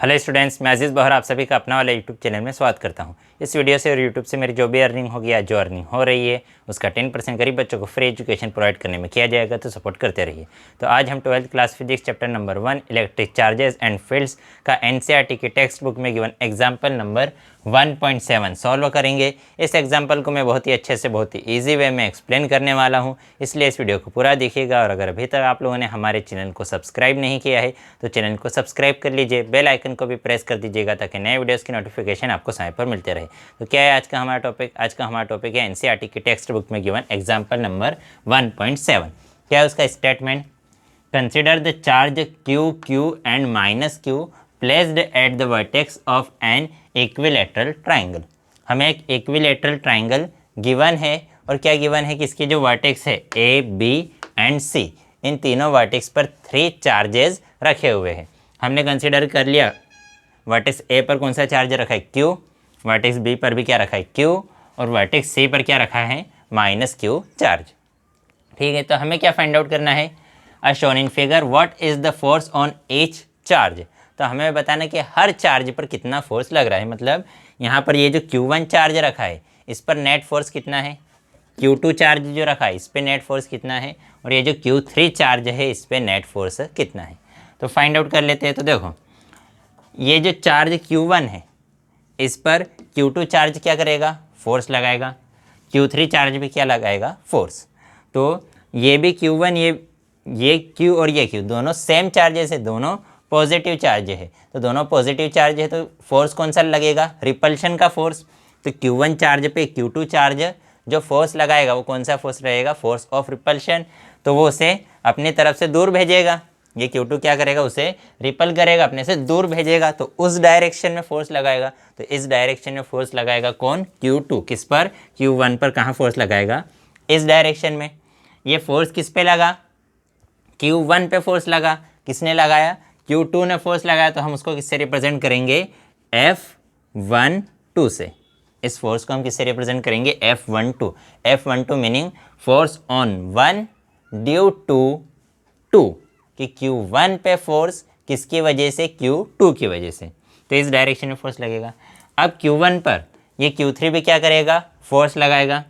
Hello students, मैं अजीज़ बहर आप सभी का अपना वाला यूट्यूब चैनल में स्वागत करता हूं। इस वीडियो से और यूट्यूब से मेरी जो भी अर्निंग होगी या जो अर्निंग हो रही है उसका 10% गरीब बच्चों को फ्री एजुकेशन प्रोवाइड करने में किया जाएगा, तो सपोर्ट करते रहिए। तो आज हम 12th class physics chapter number 1 electric charges and fields का एनसीईआरटी की टेक्स्ट बुक में गिवन एग्जाम्पल नंबर 1.7 सॉल्व करेंगे। इस एग्जाम्पल को मैं बहुत ही अच्छे से बहुत ही ईजी वे में एक्सप्लेन करने वाला हूँ, इसलिए इस वीडियो को पूरा देखिएगा। और अगर अभी तक आप लोगों ने हमारे चैनल को सब्सक्राइब नहीं किया है तो चैनल को सब्सक्राइब कर लीजिए, बेल आइकन को भी प्रेस कर दीजिएगा ताकि नए वीडियोस की नोटिफिकेशन आपको समय पर मिलते रहे। तो क्या है आज का हमारा टॉपिक? आज का हमारा टॉपिक है एनसीईआरटी की टेक्स्ट बुक में गिवन एग्जाम्पल नंबर 1.7। क्या है उसका statement? Consider the charge q q and minus q placed at the vertex of an equilateral triangle. हमें एक इक्विलैटरल ट्राइंगल गिवन है, और क्या गिवन है कि इसके जो वर्टेक्स है ए बी एंड सी, इन तीनों वर्टेक्स पर 3 चार्जेस रखे हुए हैं। हमने कंसिडर कर लिया वर्टेक्स ए पर कौन सा चार्ज रखा है, क्यू, वर्टेक्स बी पर भी क्या रखा है, क्यू, और वर्टेक्स सी पर क्या रखा है, माइनस क्यू चार्ज। ठीक है, तो हमें क्या फाइंड आउट करना है? Shown in figure what is the force on each charge. तो हमें बताना कि हर चार्ज पर कितना फोर्स लग रहा है। मतलब यहाँ पर ये जो Q1 चार्ज रखा है इस पर नेट फोर्स कितना है, Q2 चार्ज जो रखा है इस पर नेट फोर्स कितना है, और ये जो Q3 चार्ज है इस पर नेट फोर्स कितना है। तो फाइंड आउट कर लेते हैं। तो देखो, ये जो चार्ज Q1 है इस पर Q2 चार्ज क्या करेगा, फोर्स लगाएगा, Q3 चार्ज भी क्या लगाएगा, फोर्स। तो ये भी Q1, ये Q और ये Q दोनों सेम चार्जेस है, दोनों पॉजिटिव चार्ज है। तो दोनों पॉजिटिव चार्ज है तो फोर्स कौन सा लगेगा, रिपल्शन का फोर्स। तो Q1 चार्ज पे Q2 चार्ज जो फोर्स लगाएगा वो कौन सा फोर्स रहेगा, फोर्स ऑफ रिपल्शन। तो वो उसे अपनी तरफ से दूर भेजेगा। ये Q2 क्या करेगा, उसे रिपल करेगा, अपने से दूर भेजेगा, तो उस डायरेक्शन में फोर्स लगाएगा। तो इस डायरेक्शन में फोर्स लगाएगा कौन, Q2। किस पर, Q1 पर। कहाँ फोर्स लगाएगा, इस डायरेक्शन में। ये फोर्स किस पे लगा, Q1 पे फोर्स लगा। किसने लगाया, Q2 ने फोर्स लगाया। तो हम उसको किससे रिप्रेजेंट करेंगे, F12 से। इस फोर्स को हम किससे रिप्रेजेंट करेंगे, F12। F12 meaning force on 1 due to 2, कि Q1 पे फोर्स किसकी वजह से, Q2 की वजह से। तो इस डायरेक्शन में फोर्स लगेगा। अब Q1 पर ये Q3 भी क्या करेगा, फोर्स लगाएगा।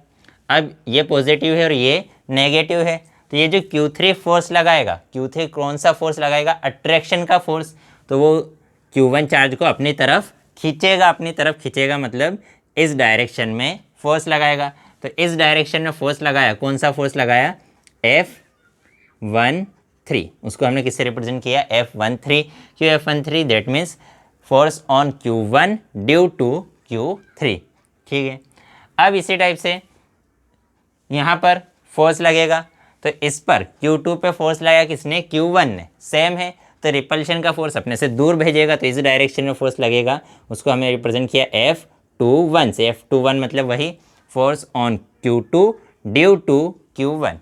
अब ये पॉजिटिव है और ये नेगेटिव है, तो ये जो Q3 फोर्स लगाएगा, Q3 कौन सा फोर्स लगाएगा, अट्रैक्शन का फोर्स। तो वो Q1 चार्ज को अपनी तरफ खींचेगा, अपनी तरफ खींचेगा, मतलब इस डायरेक्शन में फोर्स लगाएगा। तो इस डायरेक्शन में फोर्स लगाया, कौन सा फोर्स लगाया, F13। उसको हमने किससे रिप्रेजेंट किया, F13। क्यों F13, that means force on Q1 due to Q3। ठीक है, अब इसी टाइप से यहाँ पर फोर्स लगेगा। तो इस पर Q2 पे फोर्स लगाया किसने, Q1 ने, सेम है। तो रिपल्शन का फोर्स अपने से दूर भेजेगा, तो इस डायरेक्शन में फोर्स लगेगा। उसको हमने रिप्रेजेंट किया F21 से। F21 मतलब वही force on Q2 due to Q1।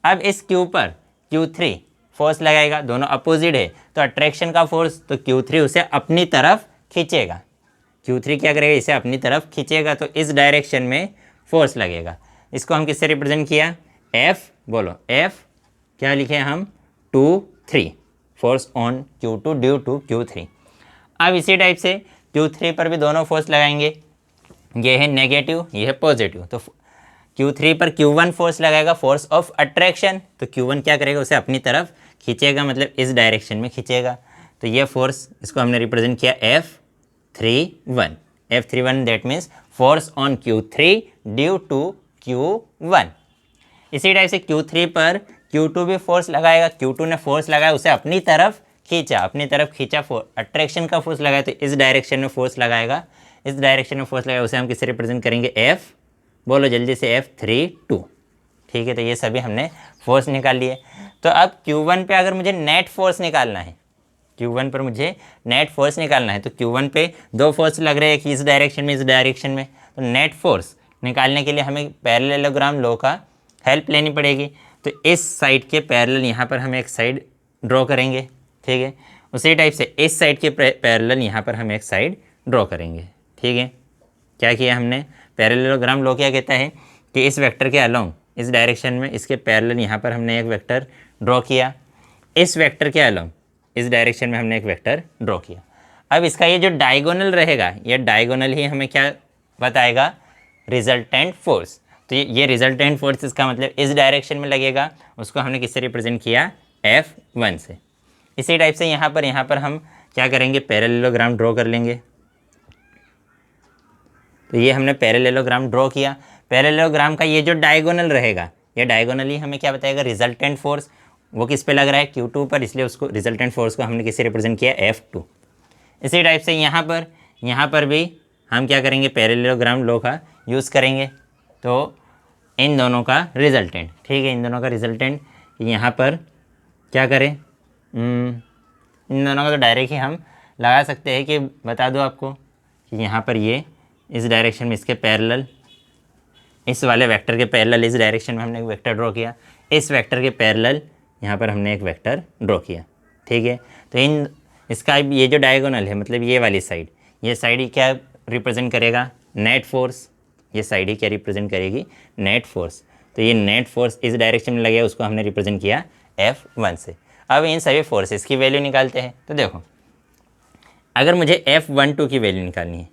अब इस Q पर Q3 फोर्स लगाएगा, दोनों अपोजिट है, तो अट्रैक्शन का फोर्स। तो Q3 उसे अपनी तरफ खींचेगा। Q3 क्या करेगा, इसे अपनी तरफ खींचेगा, तो इस डायरेक्शन में फोर्स लगेगा। इसको हम किससे रिप्रेजेंट किया, F, बोलो F क्या लिखे हम, 2 3, force on Q2 due to Q3। अब इसी टाइप से Q3 पर भी दोनों फोर्स लगाएंगे। ये है नेगेटिव, ये है पॉजिटिव। तो Q3 पर Q1 फोर्स लगाएगा, फोर्स ऑफ अट्रैक्शन। तो Q1 क्या करेगा, उसे अपनी तरफ खींचेगा, मतलब इस डायरेक्शन में खींचेगा। तो ये फोर्स, इसको हमने रिप्रेजेंट किया F31। F31 that means force on Q3 due to Q1। इसी टाइप से Q3 पर Q2 भी फोर्स लगाएगा। Q2 ने फोर्स लगाया, उसे अपनी तरफ खींचा, अपनी तरफ खींचा, अट्रैक्शन का फोर्स लगाया, तो इस डायरेक्शन में फोर्स लगाएगा। इस डायरेक्शन में फोर्स लगाएगा, उसे हम किससे रिप्रेजेंट करेंगे, F, बोलो जल्दी से, F32। ठीक है, तो ये सभी हमने फोर्स निकाल लिए। तो अब Q1 पे अगर मुझे नेट फोर्स निकालना है, Q1 पर मुझे नेट फोर्स निकालना है, तो Q1 पे 2 फोर्स लग रहे हैं, कि इस डायरेक्शन में, इस डायरेक्शन में। तो नेट फोर्स निकालने के लिए हमें पैरेललोग्राम लॉ का हेल्प लेनी पड़ेगी। तो इस साइड के पैरेलल यहाँ पर हम एक साइड ड्रॉ करेंगे। ठीक है, उसी टाइप से इस साइड के पैरेलल यहाँ पर हम एक साइड ड्रॉ करेंगे। ठीक है, क्या किया हमने, पैरेललोग्राम लॉ क्या कहता है कि इस वेक्टर के अलोंग, इस डायरेक्शन में इसके पैरेलल यहाँ पर हमने एक वेक्टर ड्रॉ किया। इस वेक्टर के अलोंग इस डायरेक्शन में हमने एक वेक्टर ड्रॉ किया। अब इसका ये जो डायगोनल रहेगा, ये डायगोनल ही हमें क्या बताएगा, रिजल्टेंट फोर्स। तो ये रिजल्टेंट फोर्स इसका मतलब इस डायरेक्शन में लगेगा, उसको हमने किससे रिप्रेजेंट किया, F1 से। इसी टाइप से यहाँ पर हम क्या करेंगे, पैरेललोग्राम ड्रॉ कर लेंगे। तो ये हमने पैरेललोग्राम ड्रॉ किया। पैरेललोग्राम का ये जो डायगोनल रहेगा, ये डायगोनल ही हमें क्या बताएगा, रिजल्टेंट फोर्स। वो किस पे लग रहा है, Q2 पर, इसलिए उसको रिजल्टेंट फोर्स को हमने किससे रिप्रेजेंट किया, F2। इसी टाइप से यहाँ पर भी हम क्या करेंगे, पैरेललोग्राम लॉ का यूज़ करेंगे। तो इन दोनों का रिजल्टेंट, ठीक है, इन दोनों का रिजल्टेंट यहाँ पर क्या करें, इन दोनों का तो डायरेक्ट ही हम लगा सकते हैं कि बता दो आपको कि यहाँ पर ये इस डायरेक्शन में इसके पैरेलल, इस वाले वेक्टर के पैरेलल इस डायरेक्शन में हमने एक वेक्टर ड्रॉ किया, इस वेक्टर के पैरेलल यहाँ पर हमने एक वेक्टर ड्रॉ किया, ठीक है। तो इसका ये जो डायगोनल है, मतलब ये वाली साइड, ये साइड ही क्या रिप्रेजेंट करेगा, नेट फोर्स। ये साइड ही क्या रिप्रेजेंट करेगी, नेट फोर्स। तो ये नेट फोर्स इस डायरेक्शन में लगे, उसको हमने रिप्रेजेंट किया F1 से। अब इन सभी फोर्सेस की वैल्यू निकालते हैं। तो देखो, अगर मुझे F12 की वैल्यू निकालनी है,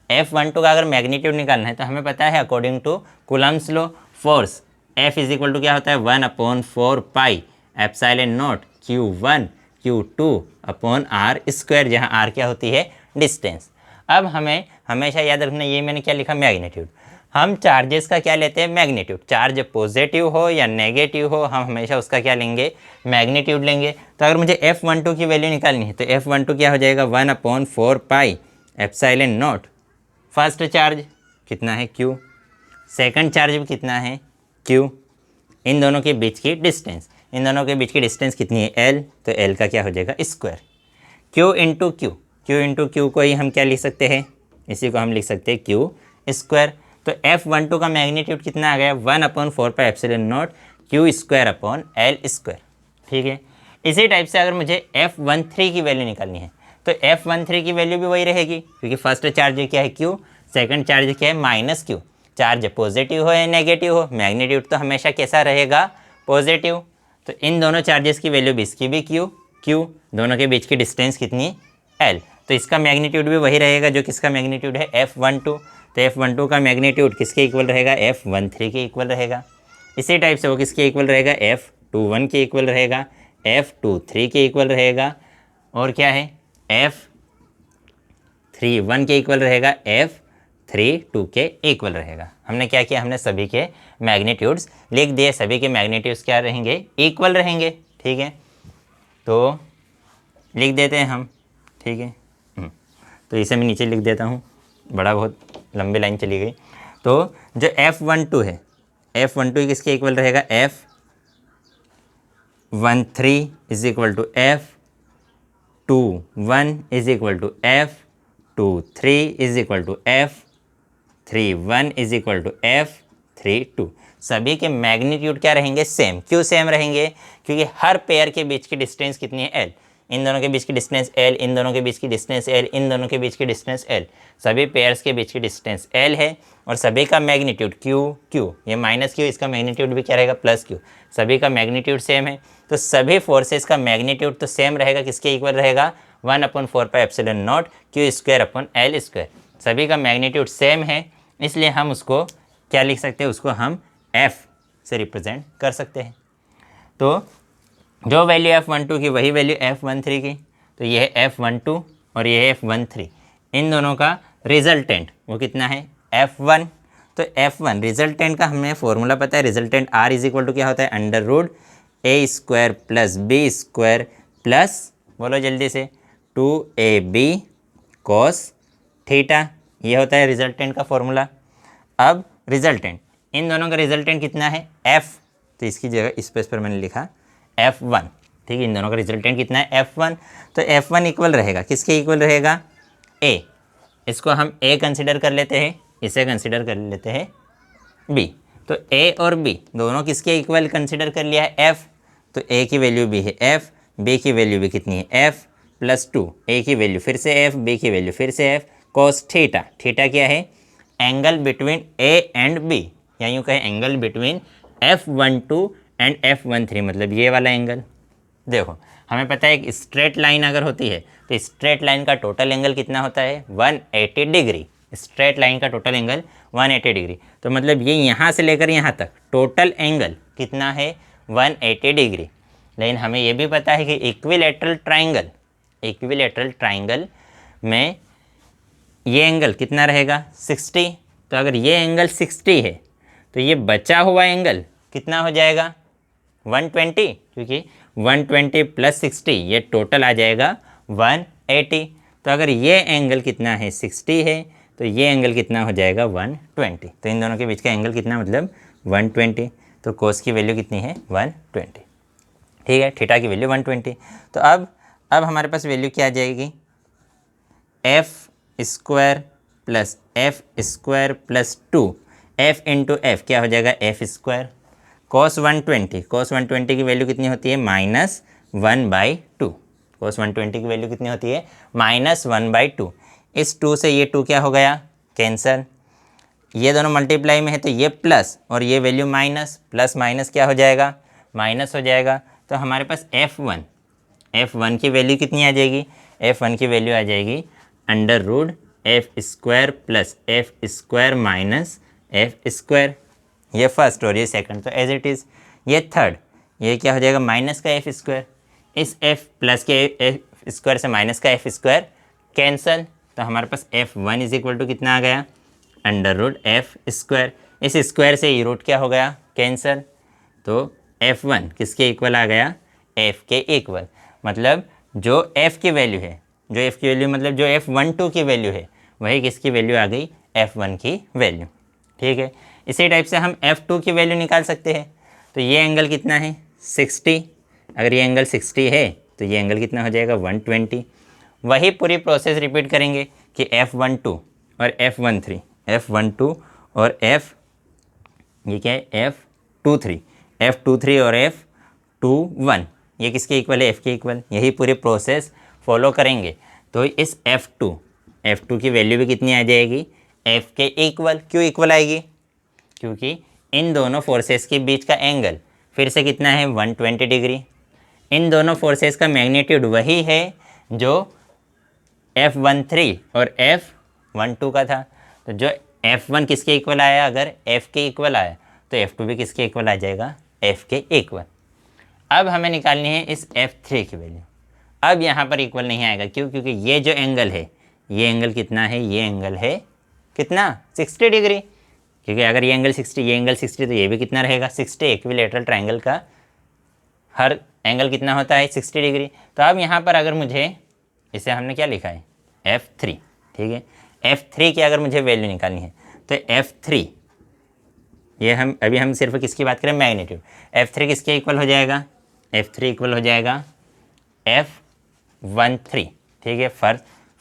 F12 का अगर मैग्नीट्यूड निकालना है, तो हमें पता है according to Coulomb's law, force F is equal to क्या होता है, 1/4 pi epsilon naught Q1 Q2 upon R square, जहाँ R क्या होती है, डिस्टेंस। अब हमें हमेशा याद रखना, ये मैंने क्या लिखा, मैग्नीट्यूड। हम चार्जेस का क्या लेते हैं, मैग्नीट्यूड। चार्ज पॉजिटिव हो या नेगेटिव हो, हम हमेशा उसका क्या लेंगे, मैग्नीट्यूड लेंगे। तो अगर मुझे F12 की वैल्यू निकालनी है, तो F12 क्या हो जाएगा, 1/4 pi epsilon not. First charge कितना है, Q। सेकंड चार्ज भी कितना है, Q। इन दोनों के बीच की डिस्टेंस, इन दोनों के बीच की डिस्टेंस कितनी है, L। तो L का क्या हो जाएगा, स्क्वायर। Q इंटू Q को ही हम क्या लिख सकते हैं, इसी को हम लिख सकते हैं Q स्क्वायर। तो F12 का मैग्नीट्यूड कितना आ गया, 1/4 pi epsilon not Q square upon L square, ठीक है। इसी टाइप से अगर मुझे F13 की वैल्यू निकालनी है, तो F13 की वैल्यू भी वही रहेगी, क्योंकि फर्स्ट चार्ज क्या है, Q, सेकंड चार्ज क्या है, -Q। चार्ज पॉजिटिव हो या नेगेटिव हो, मैग्नीट्यूड तो हमेशा कैसा रहेगा, पॉजिटिव। तो इन दोनों चार्जेस की वैल्यू भी, इसकी भी Q, दोनों के बीच की डिस्टेंस कितनी, L। तो इसका मैग्नीट्यूड भी वही रहेगा जो किसका मैग्नीट्यूड है, F12। तो F12 का मैग्नीट्यूड किसके इक्वल रहेगा, F13 के इक्वल रहेगा। इसी टाइप से वो किसके इक्वल रहेगा, F21 के इक्वल रहेगा, F23 के इक्वल रहेगा, और क्या है, F31 के इक्वल रहेगा, F32 के इक्वल रहेगा। हमने क्या किया, हमने सभी के मैग्नीट्यूड्स लिख दिए, सभी के मैग्नीट्यूड्स क्या रहेंगे, इक्वल रहेंगे, ठीक है। तो लिख देते हैं हम, ठीक है। तो इसे मैं नीचे लिख देता हूँ, बड़ा बहुत लंबी लाइन चली गई। तो जो F12 है, F12 किसके इक्वल रहेगा, F13 is equal to F21 is equal to F23 is equal to F31 is equal to F32। सभी के मैग्नीट्यूड क्या रहेंगे, सेम। क्यों सेम रहेंगे, क्योंकि हर पेयर के बीच की डिस्टेंस कितनी है, L। इन दोनों के बीच की डिस्टेंस L, इन दोनों के बीच की डिस्टेंस L, इन दोनों के बीच की डिस्टेंस L। सभी पेयर्स के बीच की डिस्टेंस L है, और सभी का मैग्नीट्यूड Q, ये -Q, इसका मैग्नीट्यूड भी क्या रहेगा, +Q। सभी का मैग्नीट्यूड सेम है, तो सभी फोर्सेस का मैग्नीट्यूड तो सेम रहेगा, किसके इक्वल रहेगा, 1/4 pi epsilon not Q square upon L square. सभी का मैग्नीट्यूड सेम है, इसलिए हम उसको क्या लिख सकते हैं, उसको हम F से रिप्रेजेंट कर सकते हैं। तो जो वैल्यू F12 की वही वैल्यू F13 की। तो ये है F12 और ये है F13, इन दोनों का रिजल्टेंट वो कितना है, F1। तो F1 रिजल्टेंट का हमें फॉर्मूला पता है, resultant R is equal to क्या होता है, √A² + B² प्लस, बोलो जल्दी से, 2AB cos थीटा, ये होता है रिजल्टेंट का फॉर्मूला। अब रिजल्टेंट, इन दोनों का रिजल्टेंट कितना है, F। तो इसकी जगह स्पेस पर मैंने लिखा F1, ठीक है। इन दोनों का रिजल्टेंट कितना है, F1। तो F1 इक्वल रहेगा, किसके इक्वल रहेगा, A। इसको हम A कंसिडर कर लेते हैं, इसे कंसिडर कर लेते हैं B। तो A और B दोनों किसके इक्वल कंसिडर कर लिया है, F। तो A की वैल्यू भी है F, B की वैल्यू भी कितनी है, F +2। A की वैल्यू फिर से F, B की वैल्यू फिर से F, cos थीटा। थीटा क्या है, angle between A and B, या यूँ कहें angle between F12 and F13, मतलब ये वाला एंगल। देखो हमें पता है एक स्ट्रेट लाइन अगर होती है तो स्ट्रेट लाइन का टोटल एंगल कितना होता है 180 डिग्री। स्ट्रेट लाइन का टोटल एंगल 180 डिग्री। तो मतलब ये यहाँ से लेकर यहाँ तक टोटल एंगल कितना है 180 डिग्री। लेकिन हमें ये भी पता है कि इक्विलैटरल ट्राइंगल में ये एंगल कितना रहेगा 60। तो अगर ये एंगल 60 है तो ये बचा हुआ एंगल कितना हो जाएगा 120, क्योंकि 120 प्लस 60 ये टोटल आ जाएगा 180। तो अगर ये एंगल कितना है 60 है तो ये एंगल कितना हो जाएगा 120। तो इन दोनों के बीच का एंगल कितना मतलब 120। तो कोस की वैल्यू कितनी है 120। ठीक है, थीटा की वैल्यू 120। तो अब हमारे पास वैल्यू क्या आ जाएगी F square plus F square plus 2 F into F क्या हो जाएगा एफ स्क्वायर कॉस 120 की वैल्यू कितनी होती है -1/2। कॉस 120 की वैल्यू कितनी होती है -1/2। इस 2 से ये 2 क्या हो गया कैंसल। ये दोनों मल्टीप्लाई में है तो ये प्लस और ये वैल्यू माइनस, प्लस माइनस क्या हो जाएगा माइनस हो जाएगा। तो हमारे पास F1 की वैल्यू कितनी आ जाएगी F1 की वैल्यू आ जाएगी √f² plus f² minus f²। ये फर्स्ट और ये सेकंड तो एज इट इज़। ये थर्ड ये क्या हो जाएगा माइनस का f²। इस f प्लस के f² से माइनस का f² कैंसल। तो हमारे पास F1 इज इक्वल टू कितना आ गया √f²। इस स्क्वायर से ये रूट क्या हो गया कैंसल। तो F1 किसके इक्वल आ गया f के इक्वल। मतलब जो f की वैल्यू है मतलब जो F12 की वैल्यू है वही किसकी वैल्यू आ गई F1 की वैल्यू। ठीक है, इसी टाइप से हम F2 की वैल्यू निकाल सकते हैं। तो ये एंगल कितना है 60। अगर ये एंगल 60 है तो ये एंगल कितना हो जाएगा 120। वही पूरी प्रोसेस रिपीट करेंगे कि F12 और F13 और ये क्या है F23 और F21 ये किसके इक्वल है F के इक्वल। यही पूरी प्रोसेस फॉलो करेंगे। तो इस F2 की वैल्यू भी कितनी आ जाएगी F के इक्वल। क्यों इक्वल आएगी क्योंकि इन दोनों फोर्सेस के बीच का एंगल फिर से कितना है 120 डिग्री। इन दोनों फोर्सेस का मैग्नीट्यूड वही है जो F13 और F12 का था। तो जो F1 किसके इक्वल आया अगर F के इक्वल आया तो F2 भी किसके इक्वल आ जाएगा F के इक्वल। अब हमें निकालनी है इस F3 की वैल्यू। अब यहाँ पर इक्वल नहीं आएगा क्यों क्योंकि ये जो एंगल है ये एंगल कितना है ये एंगल है कितना 60 डिग्री। क्योंकि अगर ये एंगल 60 तो ये भी कितना रहेगा 60। इक्विलैटरल ट्रायंगल का हर एंगल कितना होता है 60 डिग्री। तो अब यहाँ पर अगर मुझे इसे हमने क्या लिखा है F3। ठीक है, F3 की अगर मुझे वैल्यू निकालनी है तो F3 ये हम सिर्फ किसकी बात करें मैग्नीट्यूड। F3 किसके इक्वल हो जाएगा F3 इक्वल हो जाएगा F13। ठीक है,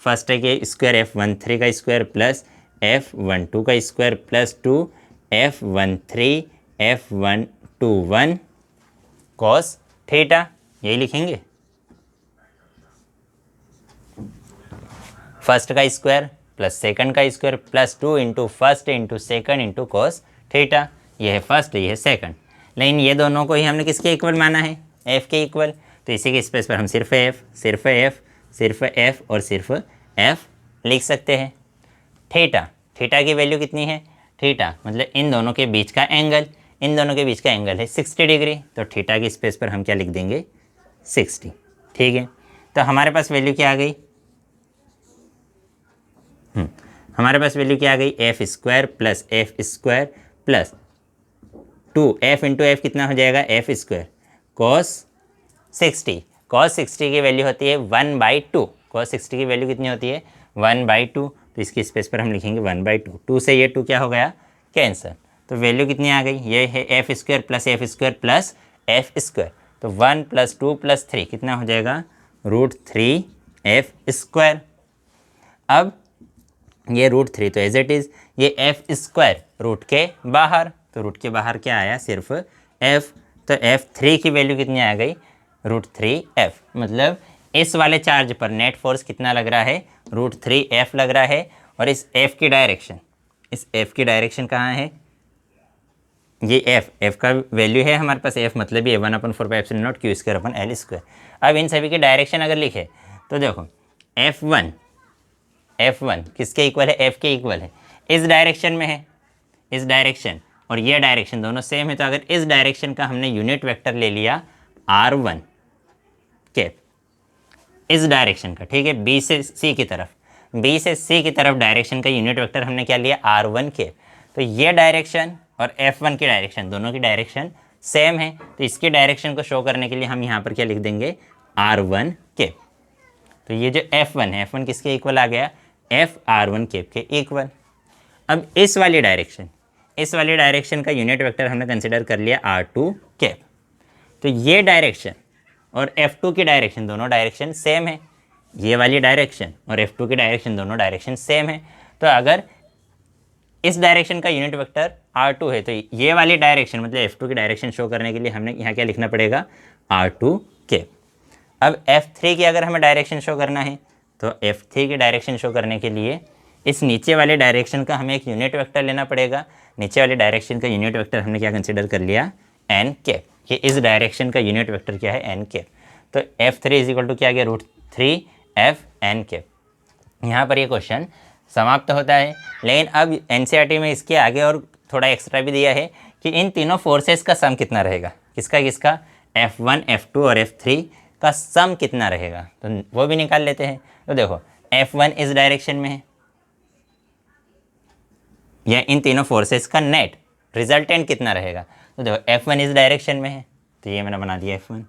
फर्स्ट है कि स्क्वायर F13 का स्क्वायर प्लस F12 का square plus 2 F13 F121 cos theta. यही लिखेंगे फर्स्ट का स्क्वायर प्लस सेकंड का square plus 2 into first into second into cos theta. ये है फर्स्ट ये है सेकंड। लेकिन ये दोनों को ही हमने किसके इक्वल माना है F के इक्वल। तो इसी के स्पेस पर हम सिर्फ F और सिर्फ F लिख सकते हैं। थीटा की वैल्यू कितनी है थीटा मतलब इन दोनों के बीच का एंगल है 60 डिग्री। तो थीटा की स्पेस पर हम क्या लिख देंगे 60। ठीक है, तो हमारे पास वैल्यू क्या आ गई F² plus F² plus 2 F into F कितना हो जाएगा F² कॉस 60। कॉस 60 की वैल्यू होती है 1/2। कॉस 60 की वैल्यू कितनी होती है 1/2। तो इसकी स्पेस पर हम लिखेंगे 1/2। 2 से ये 2 क्या हो गया कैंसल। तो वैल्यू कितनी आ गई ये है F² plus F² plus F²। तो 1 + 2 + 3 कितना हो जाएगा √3F²। अब ये √3 तो एज इट इज़ ये F² रूट के बाहर। तो रूट के बाहर क्या आया सिर्फ F। तो F3 की वैल्यू कितनी आ गई √3F। मतलब इस वाले चार्ज पर नेट फोर्स कितना लग रहा है √3F लग रहा है। और इस F की डायरेक्शन कहाँ है ये एफ का वैल्यू है हमारे पास, एफ मतलब ये 1/4πε0 Q square upon L square. अब इन सभी की डायरेक्शन अगर लिखे तो देखो F1 किसके इक्वल है, एफ के इक्वल है, इस डायरेक्शन में है, इस डायरेक्शन और ये डायरेक्शन दोनों सेम है। तो अगर इस डायरेक्शन का हमने यूनिट वेक्टर ले लिया R1 कैप, इस डायरेक्शन का, ठीक है, बी से सी की तरफ, बी से सी की तरफ डायरेक्शन का यूनिट वेक्टर हमने क्या लिया, R1 कैप। तो ये डायरेक्शन और F1 की डायरेक्शन, दोनों की डायरेक्शन सेम है। तो इसकी डायरेक्शन को शो करने के लिए हम यहाँ पर क्या लिख देंगे, R1 कैप। तो ये जो F1 है, F1 किसके इक्वल आ गया, FR1 कैप के इक्वल। अब इस वाली डायरेक्शन का यूनिट वेक्टर हमने कंसिडर कर लिया R2 कैप। तो ये डायरेक्शन और F2 की डायरेक्शन, दोनों डायरेक्शन सेम है। ये वाली डायरेक्शन और F2 की डायरेक्शन, दोनों डायरेक्शन सेम है। तो अगर इस डायरेक्शन का यूनिट वेक्टर R2 है तो ये वाली डायरेक्शन मतलब F2 की डायरेक्शन शो करने के लिए हमने यहाँ क्या लिखना पड़ेगा, R2 कैप। अब F3 की अगर हमें डायरेक्शन शो करना है तो F3 की डायरेक्शन शो करने के लिए इस नीचे वाले डायरेक्शन का हमें एक यूनिट वेक्टर लेना पड़ेगा। नीचे वाले डायरेक्शन का यूनिट वेक्टर हमने क्या कंसिडर कर लिया, एन कैप। ये इस डायरेक्शन का यूनिट वेक्टर क्या है, एन कैप। तो F3 इज इक्वल टू क्या आ गया, √3 FN कैप। यहाँ पर ये क्वेश्चन समाप्त होता है। लेकिन अब NCERT में इसके आगे और थोड़ा एक्स्ट्रा भी दिया है कि इन तीनों फोर्सेस का सम कितना रहेगा, किसका किसका, F1 F2 और F3 का सम कितना रहेगा, तो वो भी निकाल लेते हैं। तो देखो F1 इस डायरेक्शन में है, या इन तीनों फोर्सेस का नेट रिजल्टेंट कितना रहेगा। तो देखो F1 इस डायरेक्शन में है तो ये मैंने बना दिया F1।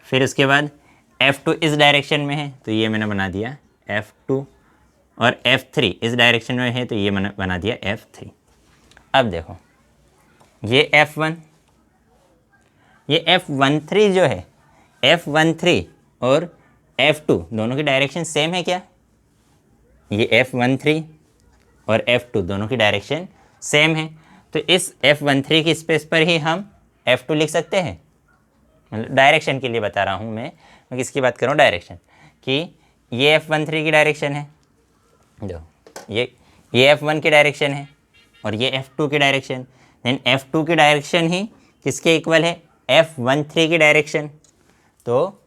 फिर उसके बाद F2 इस डायरेक्शन में है तो ये मैंने बना दिया F2, और F3 इस डायरेक्शन में है तो ये मैंने बना दिया F3। अब देखो ये F1, ये F13 जो है, F13 और F2 दोनों की डायरेक्शन सेम है क्या, ये F13 और F2 दोनों की डायरेक्शन सेम है। तो इस F13 की स्पेस पर ही हम F2 लिख सकते हैं। मतलब डायरेक्शन के लिए बता रहा हूँ मैं किसकी बात कर रहा हूँ, डायरेक्शन, कि ये F13 की डायरेक्शन है, जो ये F1 की डायरेक्शन है और ये F2 की डायरेक्शन। देन F2 की डायरेक्शन ही किसके इक्वल है, F13 की डायरेक्शन। तो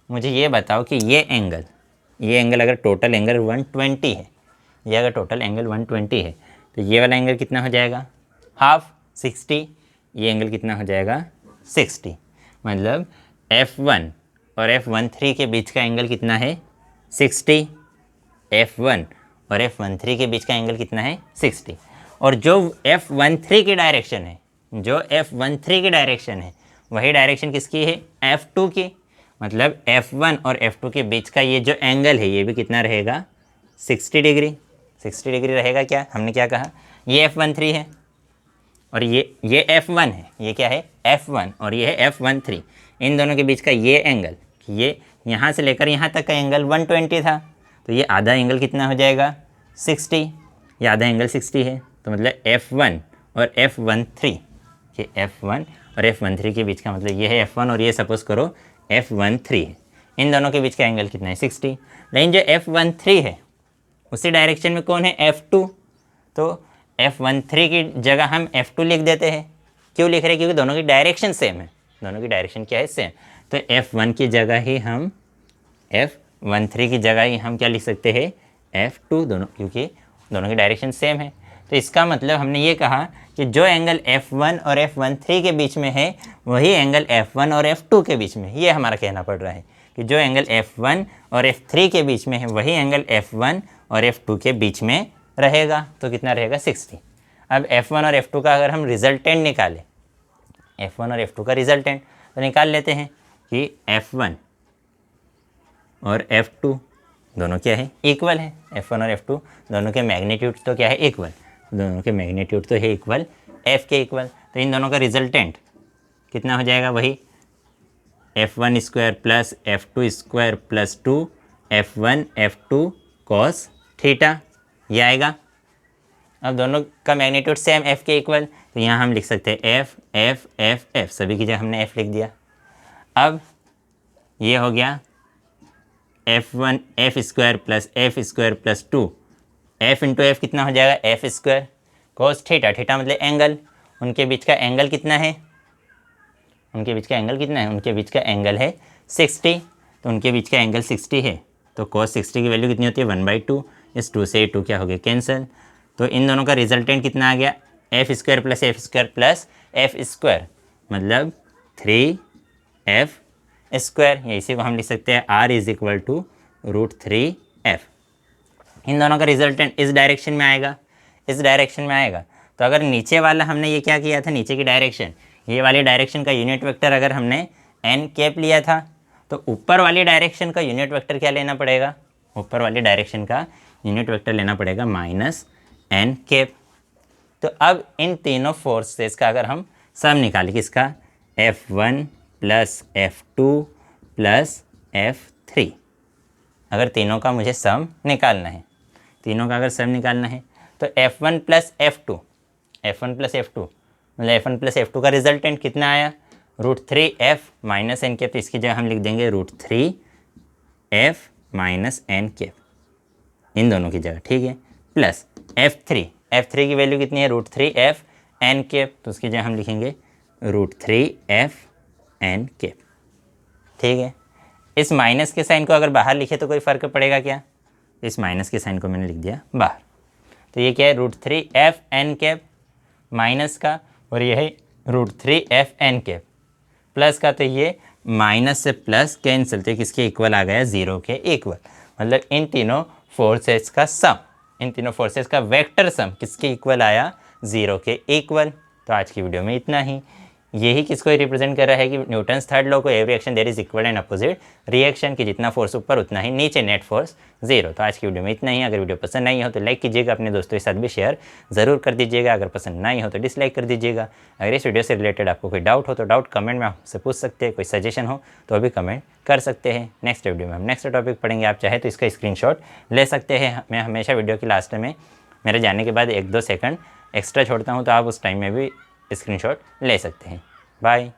मुझे ये बताओ कि ये एंगल अगर टोटल एंगल 120 है, ये अगर टोटल एंगल 120 है तो ये वाला एंगल कितना हो जाएगा, हाफ 60। ये एंगल कितना हो जाएगा, 60। मतलब F1 और F13 के बीच का एंगल कितना है, 60। F1 और F13 के बीच का एंगल कितना है, 60। और जो F13 की डायरेक्शन है, वही डायरेक्शन किसकी है, F2 की। मतलब F1 और F2 के बीच का ये जो एंगल है ये भी कितना रहेगा, 60 डिग्री। 60 डिग्री रहेगा। क्या हमने क्या कहा, ये F13 है और ये F1 है, ये क्या है, F1 और ये है F13। इन दोनों के बीच का ये एंगल, ये यहाँ से लेकर यहाँ तक का एंगल 120 था, तो ये आधा एंगल कितना हो जाएगा, 60। ये आधा एंगल 60 है। तो मतलब F1 और F13, ये F1 और F13 के बीच का मतलब ये है F1 और ये सपोज करो F13 है। इन दोनों के बीच का एंगल कितना है, 60। लेकिन जो F13 है उसी डायरेक्शन में कौन है, F2। तो F13 की जगह हम F2 लिख देते हैं। क्यों लिख रहे हैं, क्योंकि दोनों की डायरेक्शन सेम है। दोनों की डायरेक्शन क्या है, सेम। तो F1 की जगह ही हम F13 की जगह ही हम क्या लिख सकते हैं, F2, दोनों, क्योंकि दोनों की डायरेक्शन सेम है। तो इसका मतलब हमने ये कहा कि जो एंगल F1 और F13 के बीच में है वही एंगल F1 और F2 के बीच में है। ये हमारा कहना पड़ रहा है कि जो एंगल F1 और F3 के बीच में है वही एंगल F1 और F2 के बीच में रहेगा। तो कितना रहेगा, 60। अब F1 और F2 का अगर हम रिजल्टेंट निकालें, F1 और F2 का रिजल्टेंट तो निकाल लेते हैं कि F1 और F2 दोनों क्या है, इक्वल है। F1 और F2 दोनों के मैग्नीट्यूड तो क्या है, इक्वल। दोनों के मैग्नीट्यूड तो है इक्वल, F के इक्वल। तो इन दोनों का रिजल्टेंट कितना हो जाएगा, वही F1 square plus F2 square plus 2 F1 F2 cos theta, ये आएगा। अब दोनों का मैग्नीट्यूड सेम, F के इक्वल, तो यहाँ हम लिख सकते हैं F F F F, सभी की जगह हमने F लिख दिया। अब ये हो गया F1 F square plus F square plus 2 F into F कितना हो जाएगा, F square cos theta, theta मतलब एंगल, उनके बीच का एंगल कितना है? उनके बीच का एंगल कितना है? उनके बीच का एंगल है 60। तो उनके बीच का एंगल 60 है, तो cos 60 की वैल्यू कितनी होती है? 1/2। इस 2 से 2 क्या हो गया? कैंसिल। तो इन दोनों का रिजल्टेंट कितना आ गया? f² + f², मतलब 3f²। या इसी को हम लिख सकते हैं r = √3f। इन दोनों का रिजल्टेंट इस डायरेक्शन में आएगा, इस डायरेक्शन में आएगा। तो अगर नीचे वाला हमने ये क्या किया था, नीचे की डायरेक्शन, ये वाली डायरेक्शन का यूनिट वेक्टर अगर हमने n लिया था, तो ऊपर वाली डायरेक्शन का यूनिट वेक्टर क्या लेना पड़ेगा? ऊपर वाली डायरेक्शन का यूनिट वेक्टर लेना पड़ेगा -n। तो अब इन तीनों फोर्सेस का अगर हम सम निकालें, किसका? F1 + F2 + F3। अगर तीनों का मुझे सम निकालना है, तीनों का अगर सम निकालना है, तो F1 + F2 मतलब F1 + F2 का रिजल्टेंट कितना आया? √3f - n। तो इसकी जगह हम लिख देंगे √3f - n, इन दोनों की जगह, ठीक है। प्लस F3 की वैल्यू कितनी है? √3f n, तो उसकी जगह हम लिखेंगे √3f n, ठीक है। इस माइनस के साइन को अगर बाहर लिखे तो कोई फ़र्क पड़ेगा क्या? इस माइनस के साइन को मैंने लिख दिया बाहर, तो ये क्या है? √3f n माइनस का, और ये है √3f n प्लस का। तो ये माइनस से प्लस कैंसिल, तो किसके इक्वल आ गया? 0 के इक्वल। मतलब इन तीनों फोर्सेस का सम, इन तीनों फोर्सेस का वेक्टर सम किसके इक्वल आया? 0 के इक्वल। तो आज की वीडियो में इतना ही। यही किसको रिप्रेजेंट कर रहा है कि न्यूटन्स थर्ड लॉ को, every action there is equal and opposite reaction, की जितना फोर्स ऊपर उतना ही नीचे, नेट फोर्स 0। तो आज की वीडियो में इतना ही। अगर वीडियो पसंद नहीं हो तो लाइक कीजिएगा, अपने दोस्तों के साथ भी शेयर ज़रूर कर दीजिएगा। अगर पसंद नहीं हो तो डिसलाइक कर दीजिएगा। अगर इस वीडियो से रिलेटेड आपको कोई डाउट हो तो डाउट कमेंट में आपसे पूछ सकते हैं, कोई सजेशन हो तो भी कमेंट कर सकते हैं। नेक्स्ट वीडियो में हम नेक्स्ट टॉपिक पढ़ेंगे। आप चाहे तो इसका स्क्रीनशॉट ले सकते हैं। मैं हमेशा वीडियो की लास्ट में मेरे जाने के बाद 1-2 सेकंड एक्स्ट्रा छोड़ता हूँ, तो आप उस टाइम में भी स्क्रीनशॉट ले सकते हैं। बाय।